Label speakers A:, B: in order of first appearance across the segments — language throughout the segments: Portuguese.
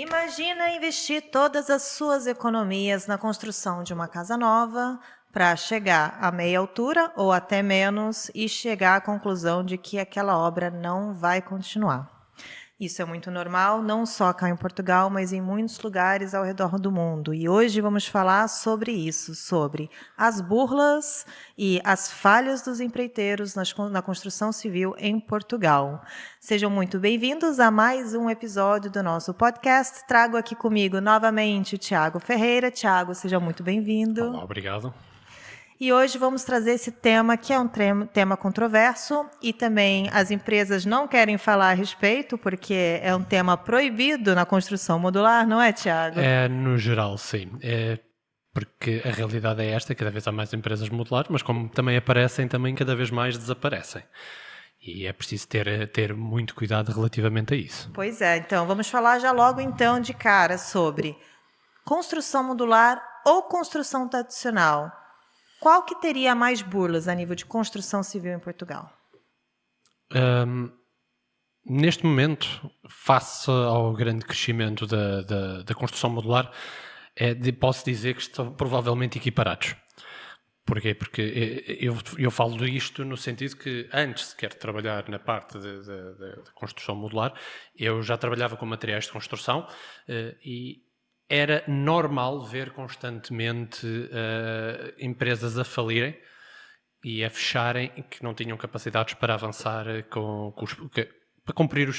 A: Imagina investir todas as suas economias na construção de uma casa nova para chegar a meia altura ou até menos e chegar à conclusão de que aquela obra não vai continuar. Isso é muito normal, não só cá em Portugal, mas em muitos lugares ao redor do mundo. E hoje vamos falar sobre isso, sobre as burlas e as falhas dos empreiteiros na construção civil em Portugal. Sejam muito bem-vindos a mais um episódio do nosso podcast. Trago aqui comigo novamente o Tiago Ferreira. Tiago, seja muito bem-vindo.
B: Olá, obrigado.
A: E hoje vamos trazer esse tema, que é um tema controverso, e também as empresas não querem falar a respeito, porque é um tema proibido na construção modular, não é, Tiago?
B: No geral, sim. Porque a realidade é esta, cada vez há mais empresas modulares, mas como também aparecem, também cada vez mais desaparecem. E é preciso ter muito cuidado relativamente a isso.
A: Pois é, então vamos falar já logo então de cara sobre construção modular ou construção tradicional. Qual que teria mais burlas a nível de construção civil em Portugal?
B: Neste momento, face ao grande crescimento da construção modular, posso dizer que estão provavelmente equiparados. Porquê? Porque eu falo isto no sentido que antes sequer de trabalhar na parte de construção modular, eu já trabalhava com materiais de construção e era normal ver constantemente empresas a falirem e a fecharem que não tinham capacidades para avançar para cumprir os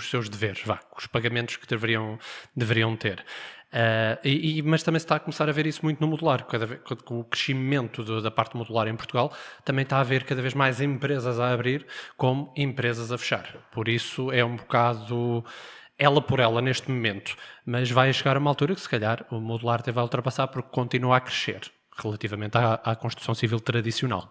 B: seus deveres, os pagamentos que deveriam ter. Mas também se está a começar a ver isso muito no modular. Com o crescimento da parte modular em Portugal, também está a haver cada vez mais empresas a abrir como empresas a fechar. Por isso é um bocado ela por ela neste momento, mas vai chegar a uma altura que se calhar o modular até vai ultrapassar porque continua a crescer relativamente à construção civil tradicional.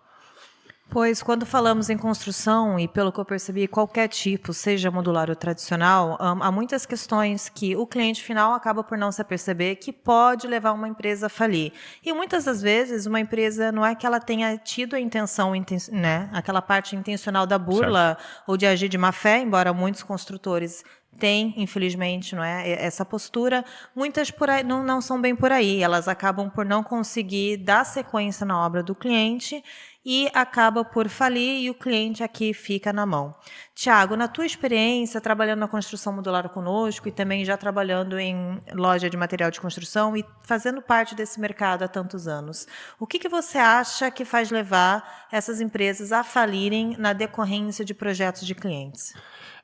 A: Pois, quando falamos em construção, e pelo que eu percebi, qualquer tipo, seja modular ou tradicional, há muitas questões que o cliente final acaba por não se aperceber que pode levar uma empresa a falir. E muitas das vezes, uma empresa não é que ela tenha tido a intenção, né, aquela parte intencional da burla ou de agir de má fé, embora muitos construtores tem, infelizmente, não é, essa postura. Muitas por aí, não são bem por aí. Elas acabam por não conseguir dar sequência na obra do cliente e acaba por falir e o cliente aqui fica na mão. Tiago, na tua experiência trabalhando na construção modular conosco e também já trabalhando em loja de material de construção e fazendo parte desse mercado há tantos anos, o que você acha que faz levar essas empresas a falirem na decorrência de projetos de clientes?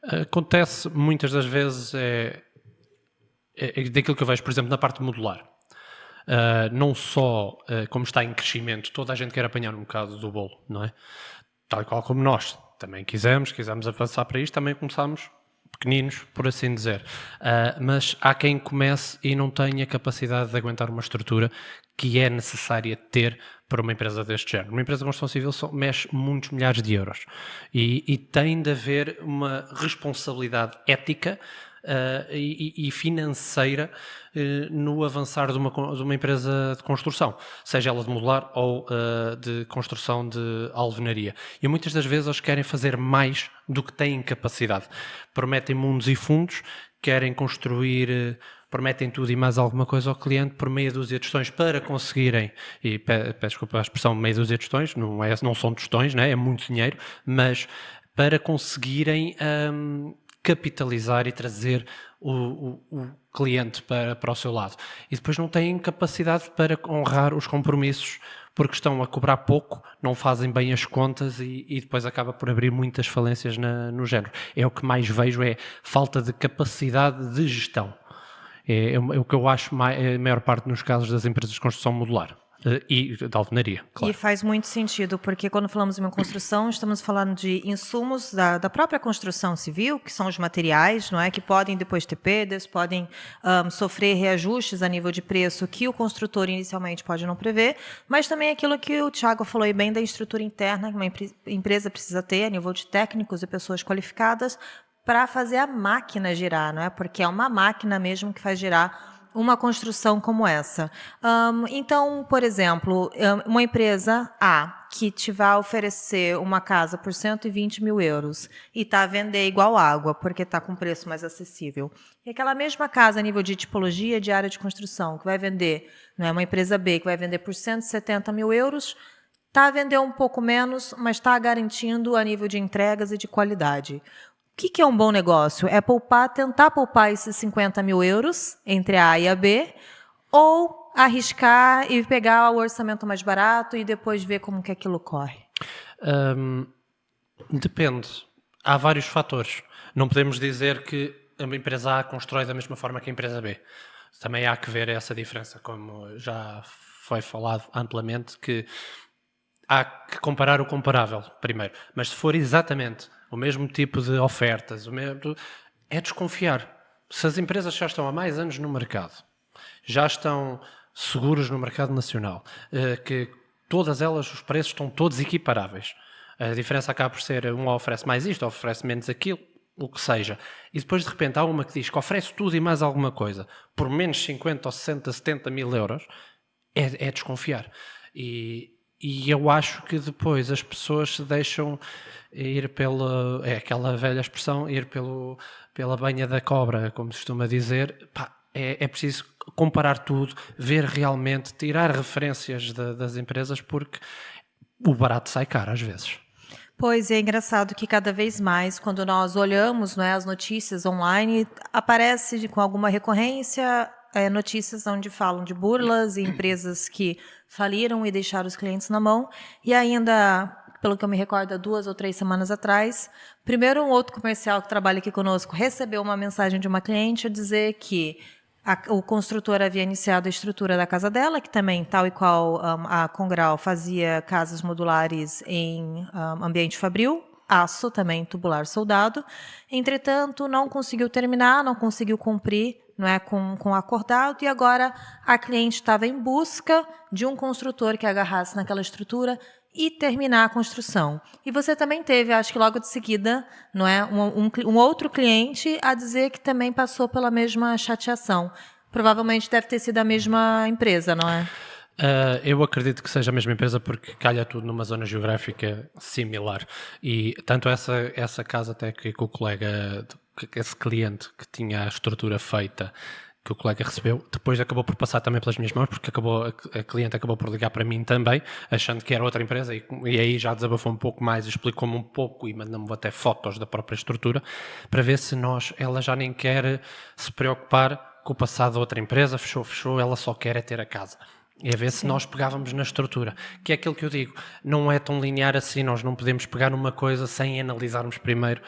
B: Acontece muitas das vezes daquilo que eu vejo, por exemplo, na parte modular. Não só como está em crescimento, toda a gente quer apanhar um bocado do bolo, não é? Tal qual como nós também quisemos avançar para isto, também começámos pequeninos, por assim dizer. Mas há quem comece e não tenha capacidade de aguentar uma estrutura que é necessária ter para uma empresa deste género. Uma empresa de construção civil mexe muitos milhares de euros e tem de haver uma responsabilidade ética e financeira no avançar de uma empresa de construção, seja ela de modular ou de construção de alvenaria. E muitas das vezes eles querem fazer mais do que têm capacidade. Prometem mundos e fundos, querem construir, prometem tudo e mais alguma coisa ao cliente por meia dúzia de tostões para conseguirem, e peço desculpa a expressão meia dúzia de tostões, não são tostões, né? É muito dinheiro, mas para conseguirem capitalizar e trazer o cliente para o seu lado. E depois não têm capacidade para honrar os compromissos porque estão a cobrar pouco, não fazem bem as contas e depois acaba por abrir muitas falências no género. É o que mais vejo, é falta de capacidade de gestão. É o que eu acho a maior parte nos casos das empresas de construção modular. E da alvenaria, claro.
A: E faz muito sentido, porque quando falamos em uma construção, estamos falando de insumos da própria construção civil, que são os materiais, não é, que podem depois ter perdas, podem sofrer reajustes a nível de preço que o construtor inicialmente pode não prever, mas também aquilo que o Tiago falou aí bem da estrutura interna que uma empresa precisa ter, a nível de técnicos e pessoas qualificadas, para fazer a máquina girar, não é? Porque é uma máquina mesmo que faz girar uma construção como essa. Então, por exemplo, uma empresa A que te vai oferecer uma casa por 120 mil euros e está a vender igual água, porque está com preço mais acessível. E aquela mesma casa, a nível de tipologia de área de construção, que vai vender, não é uma empresa B, que vai vender por 170 mil euros, está a vender um pouco menos, mas está garantindo a nível de entregas e de qualidade. O que é um bom negócio? É tentar poupar esses 50 mil euros entre a A e a B, ou arriscar e pegar o orçamento mais barato e depois ver como que aquilo corre?
B: Depende. Há vários fatores. Não podemos dizer que a empresa A constrói da mesma forma que a empresa B. Também há que ver essa diferença, como já foi falado amplamente, que há que comparar o comparável primeiro. Mas se for exatamente o mesmo tipo de ofertas, é desconfiar. Se as empresas já estão há mais anos no mercado, já estão seguros no mercado nacional, que todas elas, os preços estão todos equiparáveis. A diferença acaba por ser, uma oferece mais isto, oferece menos aquilo, o que seja. E depois, de repente, há uma que diz que oferece tudo e mais alguma coisa por menos 50 ou 60, 70 mil euros, é desconfiar. E eu acho que depois as pessoas se deixam ir pela... É aquela velha expressão, ir pela banha da cobra, como se costuma dizer. Pá, é preciso comparar tudo, ver realmente, tirar referências das empresas, porque o barato sai caro às vezes.
A: Pois é engraçado que cada vez mais, quando nós olhamos, não é, as notícias online, aparece com alguma recorrência notícias onde falam de burlas e empresas que faliram e deixaram os clientes na mão. E ainda, pelo que eu me recordo, 2 ou 3 semanas atrás, primeiro um outro comercial que trabalha aqui conosco recebeu uma mensagem de uma cliente a dizer que o construtor havia iniciado a estrutura da casa dela, que também, tal e qual a Congrau, fazia casas modulares em ambiente fabril, aço também, tubular soldado. Entretanto, não conseguiu terminar, não conseguiu cumprir, não é, com o acordado, e agora a cliente estava em busca de um construtor que agarrasse naquela estrutura e terminar a construção. E você também teve, acho que logo de seguida, não é, um outro cliente a dizer que também passou pela mesma chateação. Provavelmente deve ter sido a mesma empresa, não é?
B: Eu acredito que seja a mesma empresa, porque calha tudo numa zona geográfica similar. E tanto essa casa até que o colega, esse cliente que tinha a estrutura feita, que o colega recebeu, depois acabou por passar também pelas minhas mãos, porque a cliente acabou por ligar para mim também, achando que era outra empresa, e aí já desabafou um pouco mais, explicou-me um pouco e mandou-me até fotos da própria estrutura, para ver se ela já nem quer se preocupar com o passado da outra empresa, fechou, ela só quer é ter a casa. E a ver se nós pegávamos na estrutura, que é aquilo que eu digo, não é tão linear assim, nós não podemos pegar numa coisa sem analisarmos primeiro,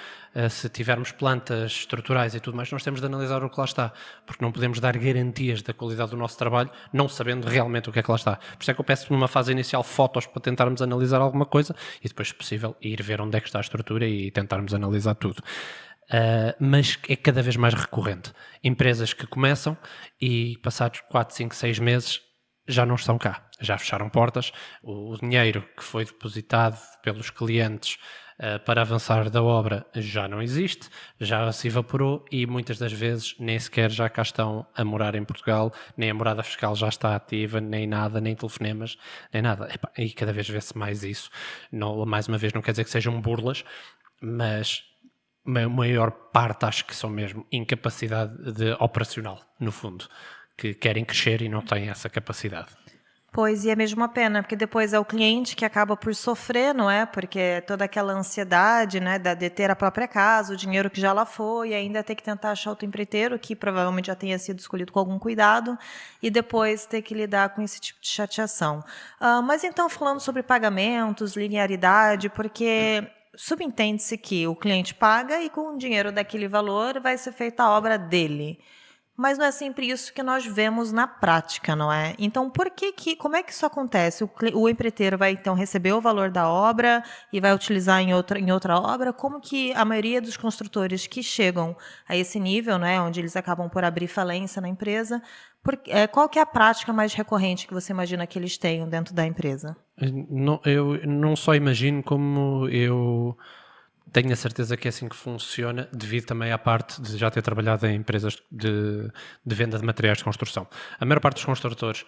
B: se tivermos plantas estruturais e tudo mais, nós temos de analisar o que lá está, porque não podemos dar garantias da qualidade do nosso trabalho, não sabendo realmente o que é que lá está. Por isso é que eu peço numa fase inicial fotos para tentarmos analisar alguma coisa e depois, se possível, ir ver onde é que está a estrutura e tentarmos analisar tudo. Mas é cada vez mais recorrente. Empresas que começam e passados 4, 5, 6 meses já não estão cá, já fecharam portas, o dinheiro que foi depositado pelos clientes para avançar da obra já não existe, já se evaporou e muitas das vezes nem sequer já cá estão a morar em Portugal, nem a morada fiscal já está ativa, nem nada, nem telefonemas, nem nada. E cada vez vê-se mais isso. Não, mais uma vez, não quer dizer que sejam burlas, mas a maior parte acho que são mesmo incapacidade operacional, no fundo, que querem crescer e não têm essa capacidade.
A: Pois, e é mesmo uma pena, porque depois é o cliente que acaba por sofrer, não é? Porque toda aquela ansiedade, né, de ter a própria casa, o dinheiro que já lá foi, e ainda ter que tentar achar outro empreiteiro, que provavelmente já tenha sido escolhido com algum cuidado, e depois ter que lidar com esse tipo de chateação. Mas então, falando sobre pagamentos, linearidade, porque subentende-se que o cliente paga e com o dinheiro daquele valor vai ser feita a obra dele. Mas não é sempre isso que nós vemos na prática, não é? Então, como é que isso acontece? O empreiteiro vai, então, receber o valor da obra e vai utilizar em outra obra? Como que a maioria dos construtores que chegam a esse nível, né, onde eles acabam por abrir falência na empresa, qual que é a prática mais recorrente que você imagina que eles tenham dentro da empresa?
B: Eu não só imagino, como eu tenho a certeza que é assim que funciona, devido também à parte de já ter trabalhado em empresas de venda de materiais de construção. A maior parte dos construtores,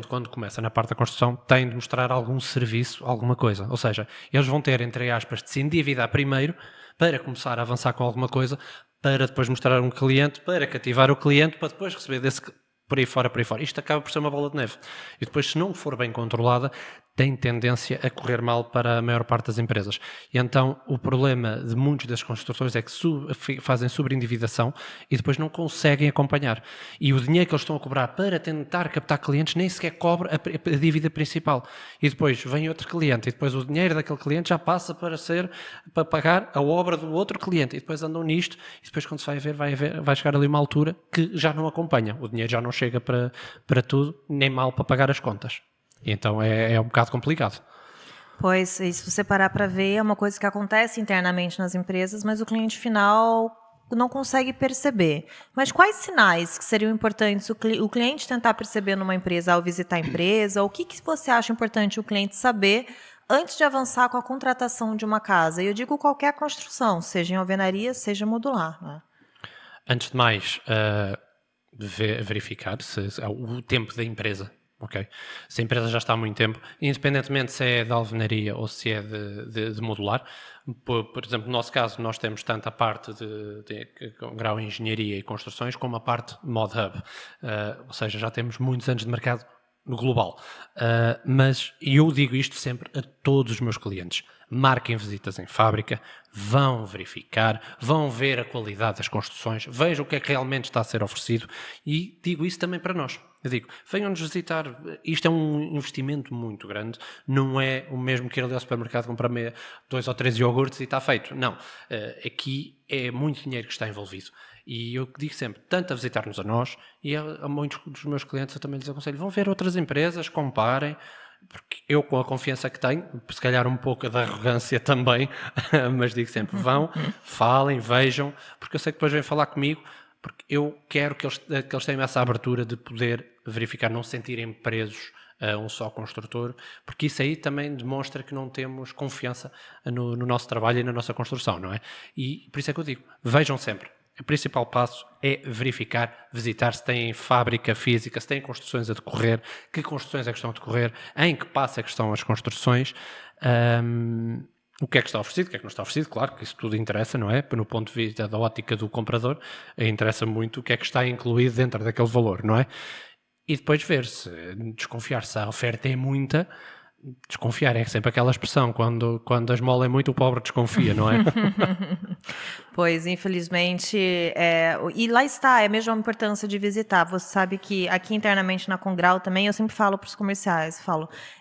B: quando começa na parte da construção, têm de mostrar algum serviço, alguma coisa. Ou seja, eles vão ter, entre aspas, de se endividar primeiro para começar a avançar com alguma coisa, para depois mostrar a um cliente, para cativar o cliente, para depois receber desse por aí fora, por aí fora. Isto acaba por ser uma bola de neve. E depois, se não for bem controlada, tem tendência a correr mal para a maior parte das empresas. E então, o problema de muitos das construtores é que fazem sobreendividação e depois não conseguem acompanhar. E o dinheiro que eles estão a cobrar para tentar captar clientes nem sequer cobre a dívida principal. E depois vem outro cliente e depois o dinheiro daquele cliente já passa para pagar a obra do outro cliente. E depois andam nisto e depois quando se vai chegar ali uma altura que já não acompanha. O dinheiro já não chega para tudo, nem mal para pagar as contas. E então é um bocado complicado.
A: Pois, e se você parar para ver, é uma coisa que acontece internamente nas empresas, mas o cliente final não consegue perceber. Mas quais sinais que seriam importantes o cliente tentar perceber numa empresa ao visitar a empresa? O que você acha importante o cliente saber antes de avançar com a contratação de uma casa? E eu digo qualquer construção, seja em alvenaria, seja modular. Né?
B: Antes de mais, verificar o tempo da empresa. Okay. Se a empresa já está há muito tempo, independentemente se é de alvenaria ou se é de modular, por exemplo, no nosso caso, nós temos tanto a parte de grau em engenharia e construções como a parte Mod Hub, ou seja, já temos muitos anos de mercado no global. Mas eu digo isto sempre a todos os meus clientes. Marquem visitas em fábrica, vão verificar, vão ver a qualidade das construções, vejam o que é que realmente está a ser oferecido e digo isso também para nós. Eu digo, venham-nos visitar, isto é um investimento muito grande, não é o mesmo que ir ali ao supermercado comprar 2 ou 3 iogurtes e está feito. Não, aqui é muito dinheiro que está envolvido. E eu digo sempre, tanto a visitar-nos a nós e a muitos dos meus clientes eu também lhes aconselho, vão ver outras empresas, comparem, porque eu com a confiança que tenho, se calhar um pouco da arrogância também, mas digo sempre, vão, falem, vejam, porque eu sei que depois vêm falar comigo, porque eu quero que eles tenham essa abertura de poder verificar, não se sentirem presos a um só construtor, porque isso aí também demonstra que não temos confiança no nosso trabalho e na nossa construção, não é? E por isso é que eu digo, vejam sempre. O principal passo é verificar, visitar se tem fábrica física, se tem construções a decorrer, que construções é que estão a decorrer, em que passo é que estão as construções, o que é que está oferecido, o que é que não está oferecido, claro que isso tudo interessa, não é? No ponto de vista da ótica do comprador, interessa muito o que é que está incluído dentro daquele valor, não é? E depois ver se, desconfiar se a oferta é muita, desconfiar é sempre aquela expressão, quando a esmola é muito, o pobre desconfia, não é?
A: Pois, infelizmente, e lá está, é mesmo a importância de visitar. Você sabe que aqui internamente na Congrau também, eu sempre falo para os comerciais,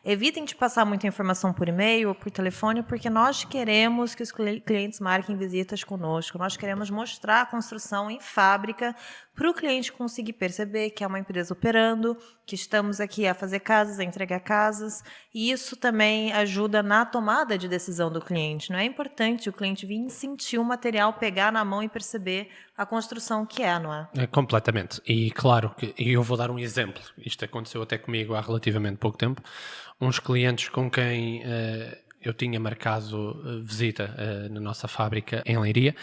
A: evitem de passar muita informação por e-mail ou por telefone, porque nós queremos que os clientes marquem visitas conosco, nós queremos mostrar a construção em fábrica para o cliente conseguir perceber que é uma empresa operando, que estamos aqui a fazer casas, a entregar casas, e isso também ajuda na tomada de decisão do cliente. Não é importante o cliente vir sentir o material, pegar na mão e perceber a construção que é, não é?
B: Completamente. E claro que eu vou dar um exemplo. Isto aconteceu até comigo há relativamente pouco tempo. Uns clientes com quem eu tinha marcado visita na nossa fábrica em Leiria,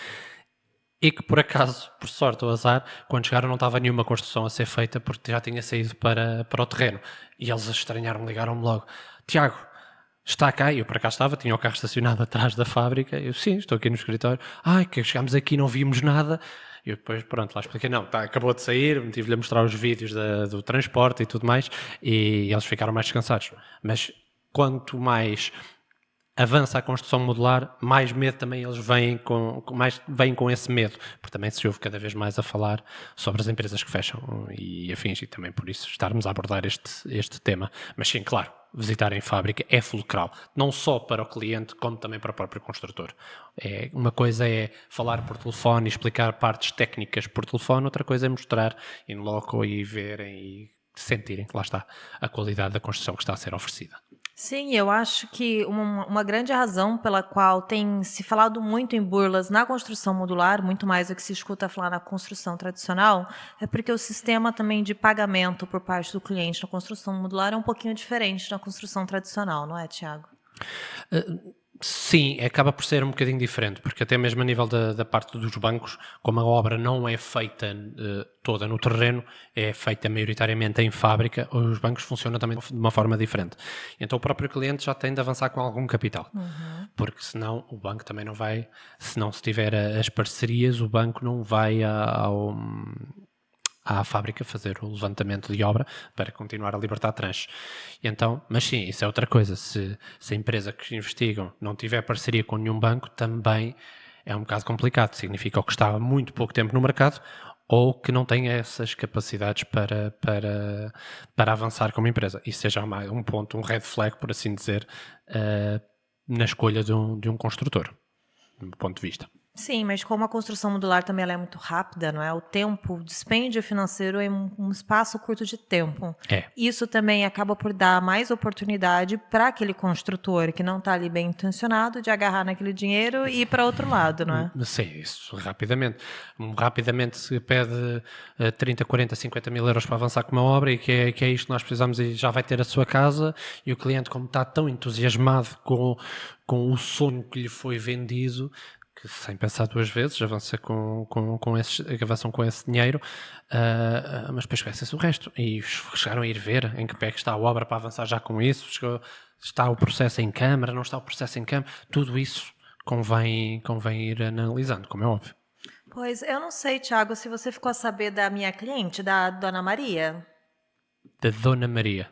B: e que por acaso, por sorte ou azar, quando chegaram não estava nenhuma construção a ser feita porque já tinha saído para o terreno. E eles estranharam, ligaram-me logo. Tiago, está cá? Eu por acaso estava, tinha o carro estacionado atrás da fábrica. Eu, sim, estou aqui no escritório. Ai, que chegámos aqui e não vimos nada. E eu depois, pronto, lá expliquei, não, acabou de sair, tive-lhe a mostrar os vídeos do transporte e tudo mais, e eles ficaram mais descansados. Mas quanto mais avança a construção modular, mais medo também eles vêm com esse medo, porque também se ouve cada vez mais a falar sobre as empresas que fecham e afins, e também por isso estarmos a abordar este tema. Mas sim, claro, visitar em fábrica é fulcral, não só para o cliente, como também para o próprio construtor. Uma coisa é falar por telefone e explicar partes técnicas por telefone, outra coisa é mostrar in loco e verem e sentirem, lá está, a qualidade da construção que está a ser oferecida.
A: Sim, eu acho que uma grande razão pela qual tem se falado muito em burlas na construção modular, muito mais do que se escuta falar na construção tradicional, é porque o sistema também de pagamento por parte do cliente na construção modular é um pouquinho diferente da construção tradicional, não é, Tiago?
B: Sim, acaba por ser um bocadinho diferente, porque até mesmo a nível da parte dos bancos, como a obra não é feita toda no terreno, é feita maioritariamente em fábrica, os bancos funcionam também de uma forma diferente. Então o próprio cliente já tem de avançar com algum capital, porque senão o banco também não vai, se tiver as parcerias, o banco não vai à fábrica fazer o levantamento de obra para continuar a libertar tranches. E então, mas sim, isso é outra coisa. Se a empresa que investigam não tiver parceria com nenhum banco, também é um bocado complicado. Significa ou que está há muito pouco tempo no mercado ou que não tem essas capacidades para avançar como empresa. Isso seja um ponto, um red flag, por assim dizer, na escolha de um construtor, do meu ponto de vista.
A: Sim, mas como a construção modular também ela é muito rápida, não é? O tempo, o dispêndio financeiro é um espaço curto de tempo.
B: É.
A: Isso também acaba por dar mais oportunidade para aquele construtor que não está ali bem intencionado de agarrar naquele dinheiro e ir para outro lado, não é?
B: Sim, isso rapidamente. Rapidamente se pede 30, 40, 50 mil euros para avançar com uma obra e que é isto que nós precisamos e já vai ter a sua casa, e o cliente, como está tão entusiasmado com o sonho que lhe foi vendido, que sem pensar duas vezes avançam com esse dinheiro, mas depois esquecem-se o resto. E chegaram a ir ver em que pé que está a obra para avançar já com isso, está o processo em câmara, não está o processo em câmara, tudo isso convém ir analisando, como é óbvio.
A: Pois, eu não sei, Thiago, se você ficou a saber da minha cliente, da Dona Maria.
B: Da Dona Maria.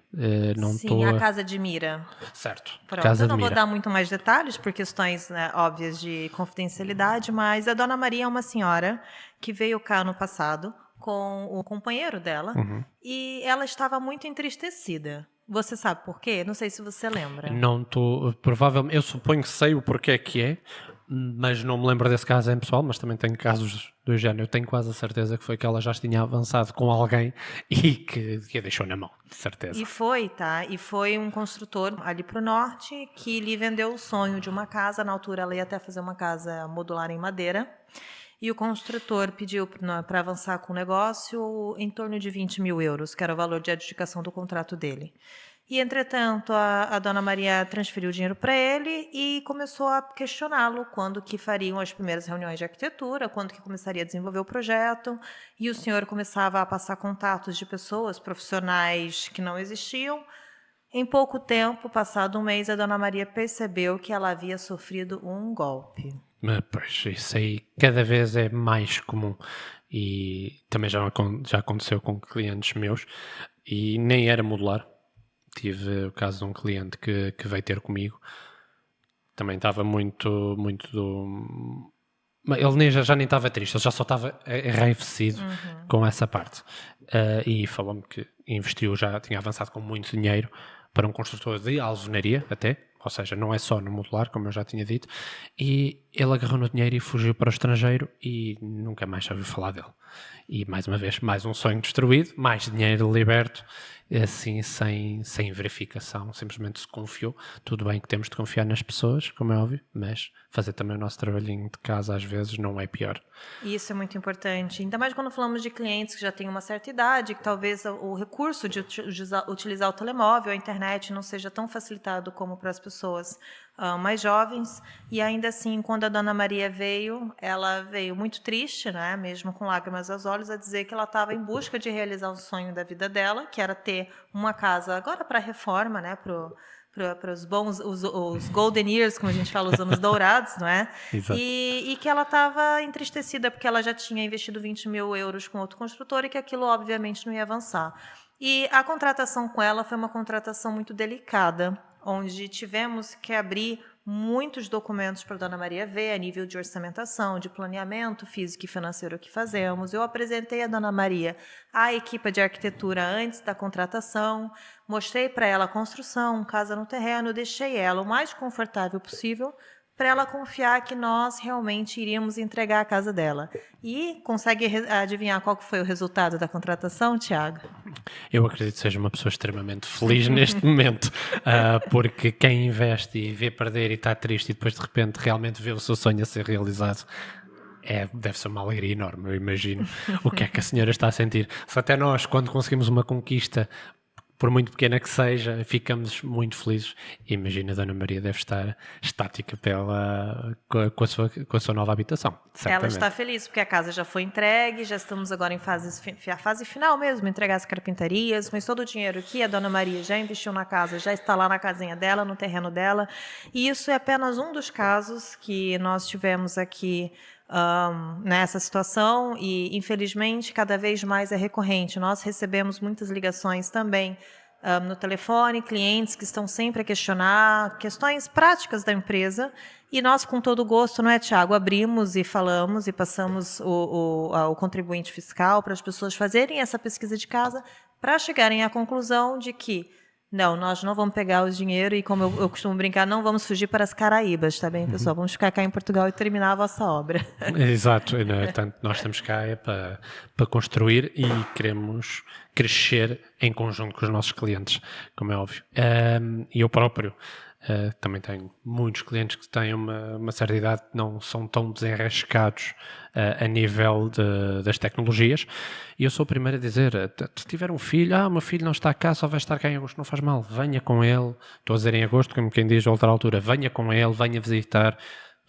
B: Não
A: Sim,
B: estou...
A: a Casa de Mira.
B: Certo,
A: Pronto,
B: Casa
A: eu
B: de
A: não vou
B: Mira.
A: dar muito mais detalhes por questões, né, óbvias de confidencialidade, mas a Dona Maria é uma senhora que veio cá no passado com o companheiro dela e ela estava muito entristecida. Você sabe por quê? Não sei se você lembra.
B: Não estou... Provavelmente... Eu suponho que sei o porquê que é, mas não me lembro desse caso em pessoal, mas também tenho casos do género. Eu tenho quase a certeza que foi que ela já tinha avançado com alguém e que a deixou na mão, de certeza.
A: E foi, tá? E foi um construtor ali para o norte que lhe vendeu o sonho de uma casa. Na altura, ela ia até fazer uma casa modular em madeira. E o construtor pediu para avançar com o negócio em torno de 20 mil euros, que era o valor de adjudicação do contrato dele. E, entretanto, a Dona Maria transferiu o dinheiro para ele e começou a questioná-lo quando que fariam as primeiras reuniões de arquitetura, quando que começaria a desenvolver o projeto. E o senhor começava a passar contatos de pessoas, profissionais que não existiam. Em pouco tempo, passado um mês, a Dona Maria percebeu que ela havia sofrido um golpe.
B: Mas, pois, isso aí cada vez é mais comum e também já aconteceu com clientes meus e nem era modular. Tive o caso de um cliente que veio ter comigo, também estava muito do... Ele já nem estava triste, ele já só estava enraivecido com essa parte. E falou-me que investiu, já tinha avançado com muito dinheiro para um construtor de alvenaria até, ou seja, não é só no modular, como eu já tinha dito, e ele agarrou no dinheiro e fugiu para o estrangeiro e nunca mais já ouviu falar dele. E mais uma vez, mais um sonho destruído, mais dinheiro liberto, assim, sem verificação, simplesmente se confiou. Tudo bem que temos de confiar nas pessoas, como é óbvio, mas fazer também o nosso trabalhinho de casa às vezes não é pior.
A: Isso é muito importante, ainda mais quando falamos de clientes que já têm uma certa idade, que talvez o recurso de utilizar o telemóvel, a internet, não seja tão facilitado como para as pessoas mais jovens. E ainda assim, quando a Dona Maria veio, ela veio muito triste, né, mesmo com lágrimas aos olhos, a dizer que ela estava em busca de realizar o sonho da vida dela, que era ter uma casa agora para reforma, né, para os bons, os golden years, como a gente fala, os anos dourados, não é?
B: Exato.
A: E que ela estava entristecida porque ela já tinha investido 20 mil euros com outro construtor e que aquilo, obviamente, não ia avançar. E a contratação com ela foi uma contratação muito delicada, onde tivemos que abrir muitos documentos para a Dona Maria ver, a nível de orçamentação, de planeamento físico e financeiro que fazemos. Eu apresentei a Dona Maria à equipe de arquitetura antes da contratação, mostrei para ela a construção, casa no terreno, deixei ela o mais confortável possível para ela confiar que nós realmente iríamos entregar a casa dela. E consegue adivinhar qual foi o resultado da contratação, Thiago?
B: Eu acredito que seja uma pessoa extremamente feliz neste momento, porque quem investe e vê perder e está triste e depois de repente realmente vê o seu sonho a ser realizado, deve ser uma alegria enorme. Eu imagino o que é que a senhora está a sentir. Se até nós, quando conseguimos uma conquista, por muito pequena que seja, ficamos muito felizes. Imagina, a Dona Maria deve estar estática com a sua nova habitação,
A: Ela
B: certamente.
A: está feliz porque a casa já foi entregue, já estamos agora em a fase final mesmo, entregar as carpintarias, mas todo o dinheiro que a Dona Maria já investiu na casa já está lá na casinha dela, no terreno dela, e isso é apenas um dos casos que nós tivemos aqui nessa situação e, infelizmente, cada vez mais é recorrente. Nós recebemos muitas ligações também no telefone, clientes que estão sempre a questionar questões práticas da empresa, e nós, com todo gosto, não é, Tiago, abrimos e falamos e passamos o contribuinte fiscal para as pessoas fazerem essa pesquisa de casa para chegarem à conclusão de que não, nós não vamos pegar o dinheiro e, como eu costumo brincar, não vamos fugir para as Caraíbas, tá bem, pessoal? Vamos ficar cá em Portugal e terminar a vossa obra.
B: Exato, tanto nós estamos cá para construir e queremos crescer em conjunto com os nossos clientes, como é óbvio. E eu próprio também tenho muitos clientes que têm uma certa idade, que não são tão desenrascados a nível das tecnologias, e eu sou o primeiro a dizer, se tiver um filho, o meu filho não está cá, só vai estar cá em agosto, não faz mal, venha com ele, estou a dizer em agosto, como quem diz a outra altura, venha com ele, venha visitar,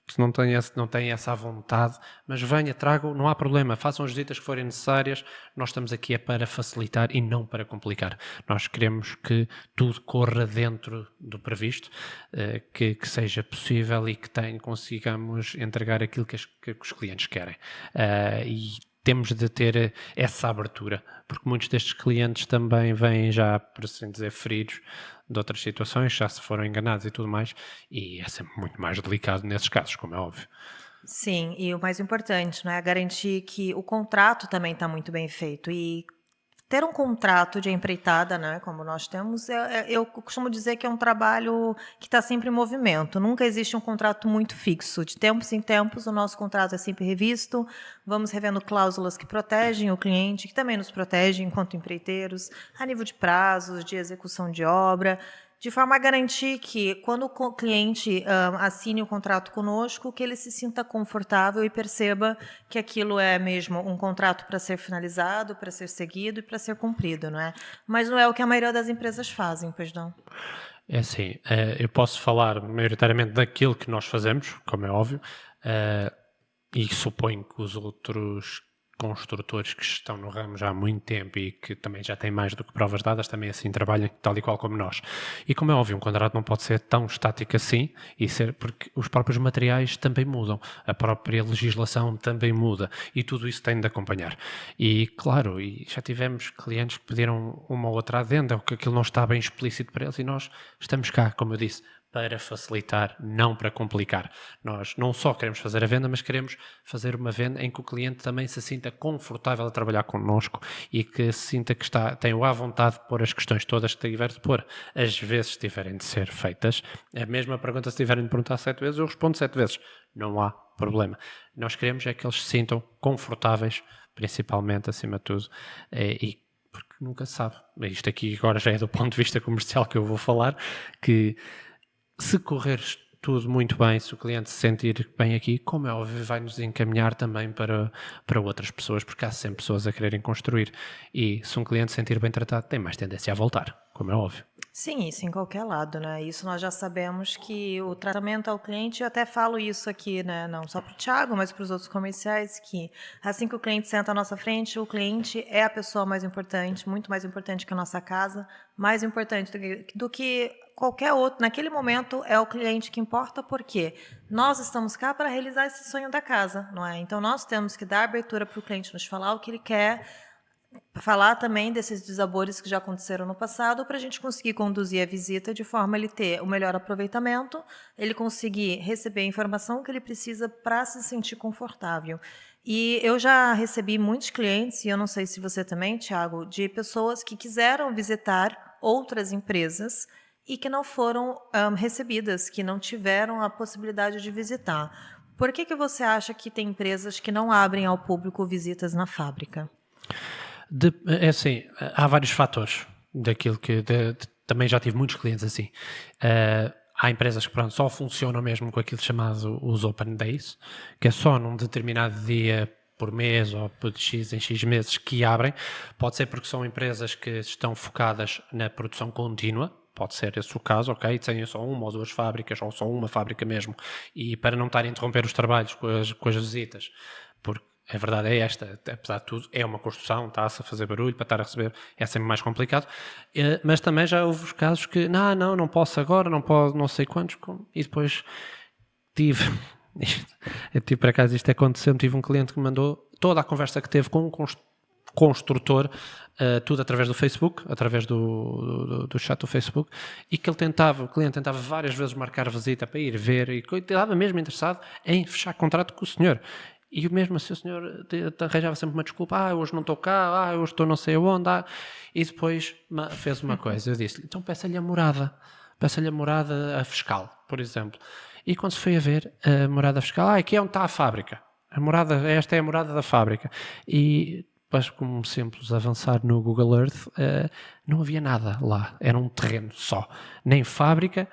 B: se não tem essa vontade, mas venha, traga, não há problema, façam as visitas que forem necessárias, nós estamos aqui para facilitar e não para complicar. Nós queremos que tudo corra dentro do previsto, que seja possível e que consigamos entregar aquilo que os clientes querem. E temos de ter essa abertura, porque muitos destes clientes também vêm já, por assim dizer, feridos de outras situações, já se foram enganados e tudo mais, e é sempre muito mais delicado nesses casos, como é óbvio.
A: Sim, e o mais importante, né, é garantir que o contrato também está muito bem feito. E ter um contrato de empreitada, né, como nós temos, eu costumo dizer que é um trabalho que está sempre em movimento. Nunca existe um contrato muito fixo. De tempos em tempos, o nosso contrato é sempre revisto. Vamos revendo cláusulas que protegem o cliente, que também nos protegem enquanto empreiteiros, a nível de prazos, de execução de obra, de forma a garantir que, quando o cliente assine o contrato conosco, que ele se sinta confortável e perceba que aquilo é mesmo um contrato para ser finalizado, para ser seguido e para ser cumprido, não é? Mas não é o que a maioria das empresas fazem, pois não?
B: É assim, eu posso falar maioritariamente daquilo que nós fazemos, como é óbvio, e suponho que os outros construtores que estão no ramo já há muito tempo e que também já têm mais do que provas dadas, também assim trabalham tal e qual como nós. E como é óbvio, um contrato não pode ser tão estático assim, porque os próprios materiais também mudam, a própria legislação também muda, e tudo isso tem de acompanhar. E claro, e já tivemos clientes que pediram uma ou outra adenda, ou que aquilo não está bem explícito para eles, e nós estamos cá, como eu disse, para facilitar, não para complicar. Nós não só queremos fazer a venda, mas queremos fazer uma venda em que o cliente também se sinta confortável a trabalhar connosco e que se sinta que tem à vontade de pôr as questões todas que tiver de pôr. Às vezes tiverem de ser feitas, a mesma pergunta, se tiverem de perguntar 7 vezes, eu respondo 7 vezes. Não há problema. Nós queremos é que eles se sintam confortáveis, principalmente, acima de tudo, e porque nunca se sabe. Isto aqui agora já é do ponto de vista comercial que eu vou falar, que se correr tudo muito bem, se o cliente se sentir bem aqui, como é óbvio, vai-nos encaminhar também para outras pessoas, porque há sempre pessoas a quererem construir. E se um cliente se sentir bem tratado, tem mais tendência a voltar, como é óbvio.
A: Sim, isso em qualquer lado, né? Isso nós já sabemos que o tratamento ao cliente, eu até falo isso aqui, né? Não só para o Thiago, mas para os outros comerciais, que assim que o cliente senta à nossa frente, o cliente é a pessoa mais importante, muito mais importante que a nossa casa, mais importante do que qualquer outro. Naquele momento é o cliente que importa, porque nós estamos cá para realizar esse sonho da casa, não é? Então nós temos que dar abertura para o cliente nos falar o que ele quer, falar também desses desabores que já aconteceram no passado, para a gente conseguir conduzir a visita de forma a ele ter o melhor aproveitamento, ele conseguir receber a informação que ele precisa para se sentir confortável. E eu já recebi muitos clientes, e eu não sei se você também, Thiago, de pessoas que quiseram visitar outras empresas e que não foram recebidas, que não tiveram a possibilidade de visitar. Por que você acha que tem empresas que não abrem ao público visitas na fábrica?
B: É assim, há vários fatores daquilo que também já tive muitos clientes assim. Há empresas que pronto, só funcionam mesmo com aquilo chamado os Open Days, que é só num determinado dia por mês ou por X em X meses que abrem. Pode ser porque são empresas que estão focadas na produção contínua, pode ser esse o caso, ok? Têm só uma ou duas fábricas, ou só uma fábrica mesmo, e para não estar a interromper os trabalhos com as visitas, porque a verdade é esta, apesar de tudo, é uma construção, está-se a fazer barulho, para estar a receber é sempre mais complicado, mas também já houve os casos que, não posso agora, não posso, não sei quantos, e depois tive, por acaso isto aconteceu, tive um cliente que me mandou toda a conversa que teve com um construtor, tudo através do Facebook, através do chat do Facebook, e que o cliente tentava várias vezes marcar visita para ir ver, e estava mesmo interessado em fechar contrato com o senhor. E mesmo assim o senhor arranjava sempre uma desculpa, hoje não estou cá, hoje estou não sei aonde, e depois fez uma coisa, eu disse-lhe, então peça-lhe a morada a fiscal, por exemplo. E quando se foi a ver a morada fiscal, aqui é onde está a fábrica, esta é a morada da fábrica, e depois, como simples avançar no Google Earth, não havia nada lá, era um terreno só, nem fábrica,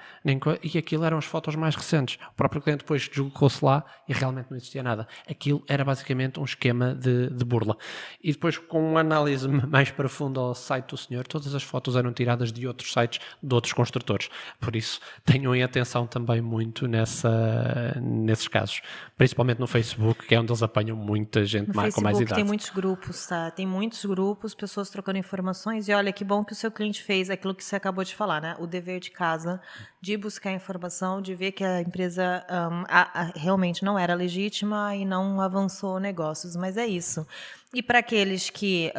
B: e aquilo eram as fotos mais recentes. O próprio cliente depois deslocou-se lá e realmente não existia nada. Aquilo era basicamente um esquema de burla. E depois, com uma análise mais profunda ao site do senhor, todas as fotos eram tiradas de outros sites, de outros construtores. Por isso, tenham em atenção também muito nesses casos, principalmente no Facebook, que é onde eles apanham muita gente com mais idade.
A: Tem muitos grupos, tá? Tem muitos grupos, pessoas trocando informações, e olha que bom que o seu cliente fez aquilo que você acabou de falar, né? O dever de casa, de buscar informação, de ver que a empresa realmente não era legítima e não avançou negócios, mas é isso. E para aqueles que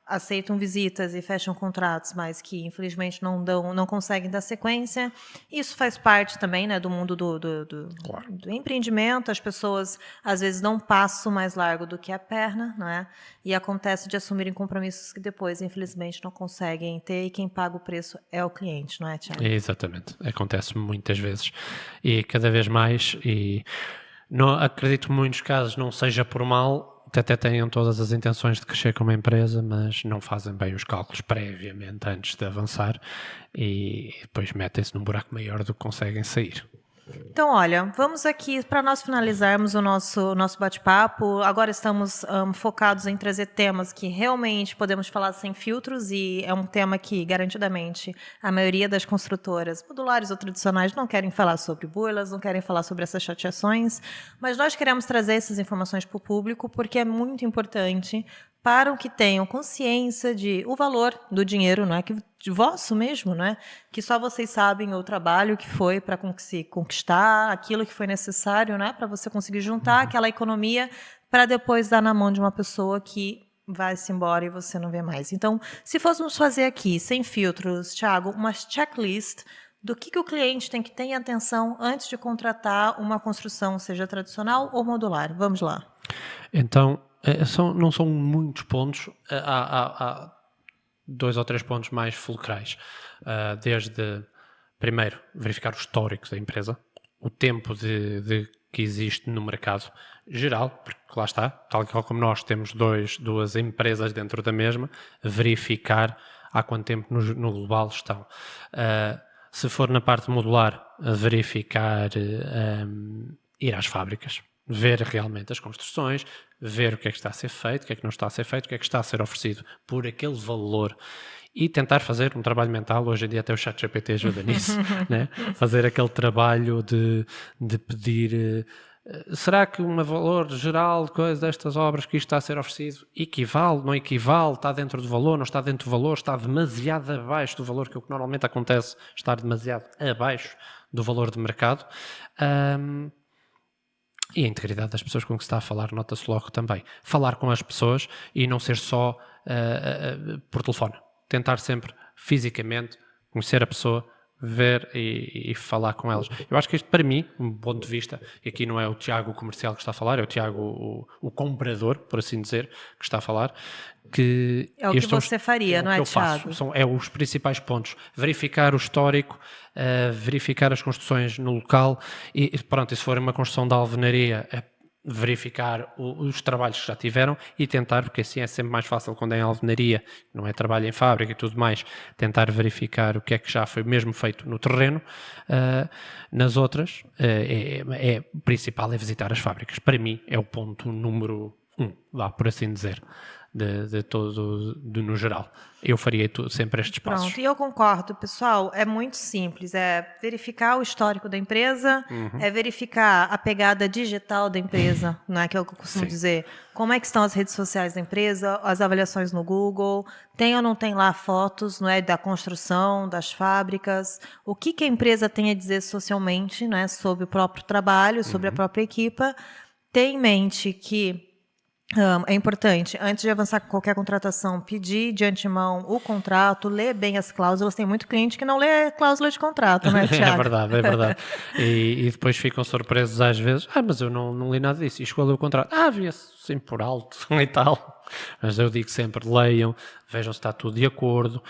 A: aceitam visitas e fecham contratos, mas que infelizmente não conseguem dar sequência, isso faz parte também, né, do mundo do empreendimento. As pessoas às vezes dão um passo mais largo do que a perna, não é? E acontece de assumirem compromissos que depois, infelizmente, não conseguem ter, e quem paga o preço é o cliente, não é, Tiago?
B: Exatamente, acontece muitas vezes e cada vez mais, e não acredito que em muitos casos não seja por mal, até tenham todas as intenções de crescer como empresa, mas não fazem bem os cálculos previamente antes de avançar e depois metem-se num buraco maior do que conseguem sair.
A: Então, olha, vamos aqui, para nós finalizarmos o nosso bate-papo, agora estamos focados em trazer temas que realmente podemos falar sem filtros, e é um tema que, garantidamente, a maioria das construtoras modulares ou tradicionais não querem falar sobre burlas, não querem falar sobre essas chateações, mas nós queremos trazer essas informações para o público porque é muito importante para que tenham consciência de o valor do dinheiro, não é, que de vosso mesmo, não é, que só vocês sabem o trabalho que foi para se conquistar aquilo que foi necessário, né, para você conseguir juntar aquela economia para depois dar na mão de uma pessoa que vai-se embora e você não vê mais. Então, se fôssemos fazer aqui, sem filtros, Thiago, uma checklist do que o cliente tem que ter em atenção antes de contratar uma construção, seja tradicional ou modular. Vamos lá.
B: Então, não são muitos pontos, há 2 ou 3 pontos mais fulcrais. Desde, primeiro, verificar o histórico da empresa, o tempo de que existe no mercado geral, porque lá está, tal como nós temos duas empresas dentro da mesma, verificar há quanto tempo no global estão. Se for na parte modular, verificar, ir às fábricas, ver realmente as construções, ver o que é que está a ser feito, o que é que não está a ser feito, o que é que está a ser oferecido por aquele valor, e tentar fazer um trabalho mental. Hoje em dia até o ChatGPT ajuda nisso, né? Fazer aquele trabalho de pedir, será que um valor geral de coisa destas obras que isto está a ser oferecido equivale, não equivale, está dentro do valor, não está dentro do valor, está demasiado abaixo do valor, que é o que normalmente acontece, estar demasiado abaixo do valor de mercado. E a integridade das pessoas com que se está a falar nota-se logo também. Falar com as pessoas e não ser só por telefone. Tentar sempre fisicamente conhecer a pessoa, ver e falar com elas. Eu acho que isto, para mim, um ponto de vista, e aqui não é o Tiago comercial que está a falar, é o Tiago o comprador, por assim dizer, que está a falar, que
A: é o que você faria, não é, Tiago?
B: São os principais pontos. Verificar o histórico, verificar as construções no local e pronto, e se for uma construção de alvenaria, verificar os trabalhos que já tiveram e tentar, porque assim é sempre mais fácil quando é em alvenaria, não é trabalho em fábrica e tudo mais, tentar verificar o que é que já foi mesmo feito no terreno. Nas outras, o principal é visitar as fábricas. Para mim é o ponto número vá por assim dizer, de todo, no geral. Eu faria sempre estes passos.
A: Pronto, e eu concordo, pessoal, é muito simples, é verificar o histórico da empresa, é verificar a pegada digital da empresa, não é que eu costumo
B: Sim.
A: dizer, como é que estão as redes sociais da empresa, as avaliações no Google, tem ou não tem lá fotos, não é, da construção, das fábricas, o que a empresa tem a dizer socialmente, não é, sobre o próprio trabalho, sobre a própria equipa, ter em mente que é importante, antes de avançar com qualquer contratação, pedir de antemão o contrato, ler bem as cláusulas. Tem muito cliente que não lê cláusula de contrato, né, Tiago?
B: É verdade, é verdade. E depois ficam surpresos às vezes. Mas eu não li nada disso. E chegou a ler o contrato. Via-se sempre por alto e tal. Mas eu digo sempre, leiam, vejam se está tudo de acordo.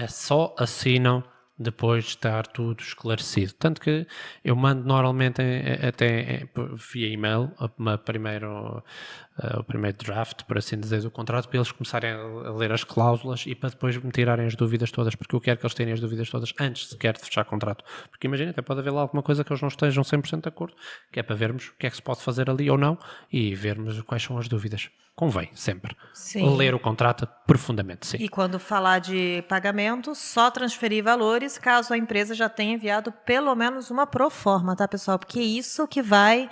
B: Só assinam depois de estar tudo esclarecido. Tanto que eu mando normalmente até via e-mail o primeiro draft, por assim dizer, do contrato, para eles começarem a ler as cláusulas e para depois me tirarem as dúvidas todas, porque eu quero que eles tenham as dúvidas todas antes sequer de fechar contrato. Porque imagina, até pode haver lá alguma coisa que eles não estejam 100% de acordo, que é para vermos o que é que se pode fazer ali ou não e vermos quais são as dúvidas. Convém, sempre.
A: Sim.
B: Ler o contrato profundamente, sim.
A: E quando falar de pagamento, só transferir valores caso a empresa já tenha enviado pelo menos uma proforma, tá, pessoal? Porque é isso que vai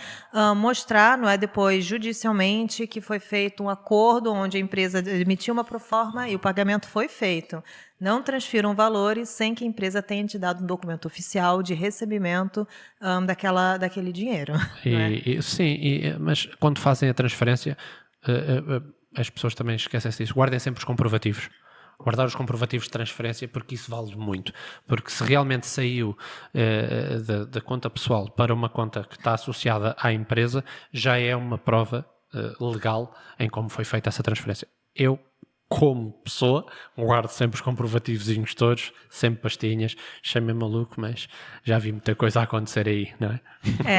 A: mostrar, não é, depois judicialmente, que foi feito um acordo onde a empresa emitiu uma proforma e o pagamento foi feito. Não transfiram valores sem que a empresa tenha te dado um documento oficial de recebimento daquele dinheiro.
B: Mas quando fazem a transferência, as pessoas também esquecem-se disso. Guardem sempre os comprovativos. Guardar os comprovativos de transferência, porque isso vale muito. Porque se realmente saiu da conta pessoal para uma conta que está associada à empresa, já é uma prova legal em como foi feita essa transferência. Eu, como pessoa, guardo sempre os comprovativos todos, sempre pastinhas, chamei maluco, mas já vi muita coisa a acontecer aí, não é?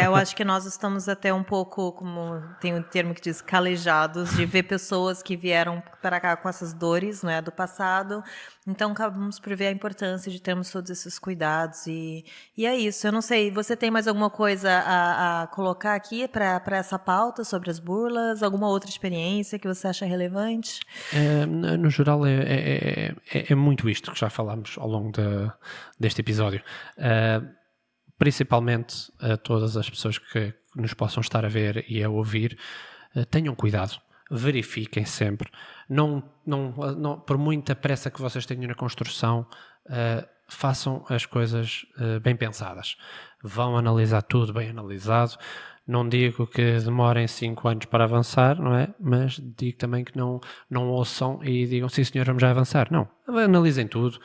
A: Eu acho que nós estamos até um pouco, como tem um termo que diz, calejados, de ver pessoas que vieram para cá com essas dores, não é, do passado. Então, acabamos por ver a importância de termos todos esses cuidados. E é isso. Eu não sei, você tem mais alguma coisa a colocar aqui para essa pauta sobre as burlas? Alguma outra experiência que você acha relevante?
B: No geral, é muito isto que já falámos ao longo deste episódio. Principalmente a todas as pessoas que nos possam estar a ver e a ouvir, tenham cuidado, verifiquem sempre. Não, por muita pressa que vocês tenham na construção, façam as coisas bem pensadas. Vão analisar tudo bem analisado. Não digo que demorem 5 anos para avançar, não é? Mas digo também que não ouçam e digam, sim senhor, vamos já avançar. Não, analisem tudo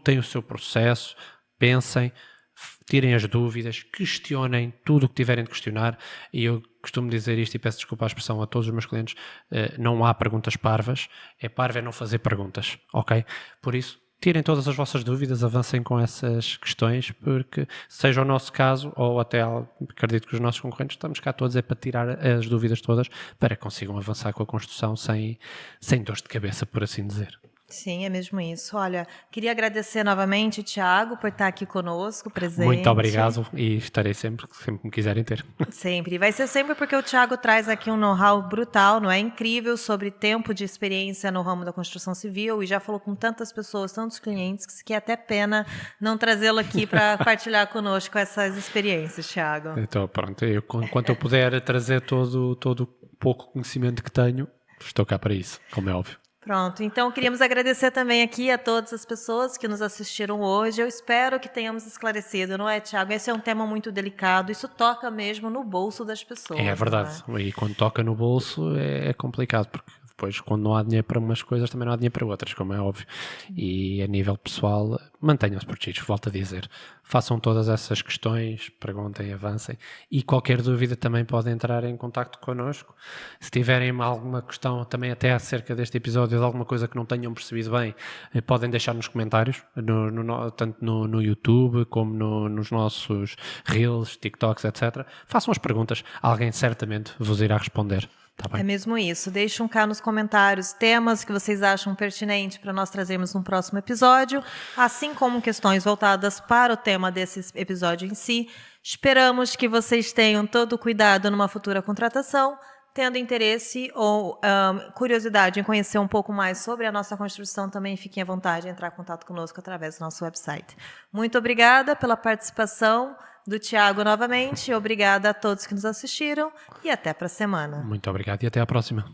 B: tem o seu processo, pensem, tirem as dúvidas, questionem tudo o que tiverem de questionar. E eu costumo dizer isto e peço desculpa à expressão a todos os meus clientes, não há perguntas parvas, parvo é não fazer perguntas, ok? Por isso, tirem todas as vossas dúvidas, avancem com essas questões, porque seja o nosso caso, ou até acredito que os nossos concorrentes, estamos cá todos para tirar as dúvidas todas, para que consigam avançar com a construção sem dores de cabeça, por assim dizer.
A: Sim, é mesmo isso. Olha, queria agradecer novamente, Tiago, por estar aqui conosco, presente.
B: Muito obrigado e estarei sempre me quiserem ter.
A: Sempre. Vai ser sempre porque o Tiago traz aqui um know-how brutal, não é? Incrível sobre tempo de experiência no ramo da construção civil e já falou com tantas pessoas, tantos clientes, que é até pena não trazê-lo aqui para partilhar conosco essas experiências, Tiago.
B: Então, pronto, enquanto eu puder trazer todo o pouco conhecimento que tenho, estou cá para isso, como é óbvio.
A: Pronto, então queríamos agradecer também aqui a todas as pessoas que nos assistiram hoje. Eu espero que tenhamos esclarecido, não é, Tiago? Esse é um tema muito delicado, isso toca mesmo no bolso das pessoas.
B: É verdade, e quando toca no bolso é complicado, porque depois quando não há dinheiro para umas coisas também não há dinheiro para outras, como é óbvio. E a nível pessoal, mantenham-se protegidos, volto a dizer. Façam todas essas questões, perguntem, avancem. E qualquer dúvida também podem entrar em contacto connosco. Se tiverem alguma questão também até acerca deste episódio, de alguma coisa que não tenham percebido bem, podem deixar nos comentários, tanto no YouTube como nos nossos Reels, TikToks, etc. Façam as perguntas, alguém certamente vos irá responder. Tá
A: é mesmo isso. Deixem cá nos comentários temas que vocês acham pertinentes para nós trazermos no próximo episódio, assim como questões voltadas para o tema desse episódio em si. Esperamos que vocês tenham todo o cuidado numa futura contratação. tendo interesse ou curiosidade em conhecer um pouco mais sobre a nossa construção, também fiquem à vontade de entrar em contato conosco através do nosso website. Muito obrigada pela participação do Tiago novamente, obrigada a todos que nos assistiram e até para a semana.
B: Muito obrigado e até à próxima.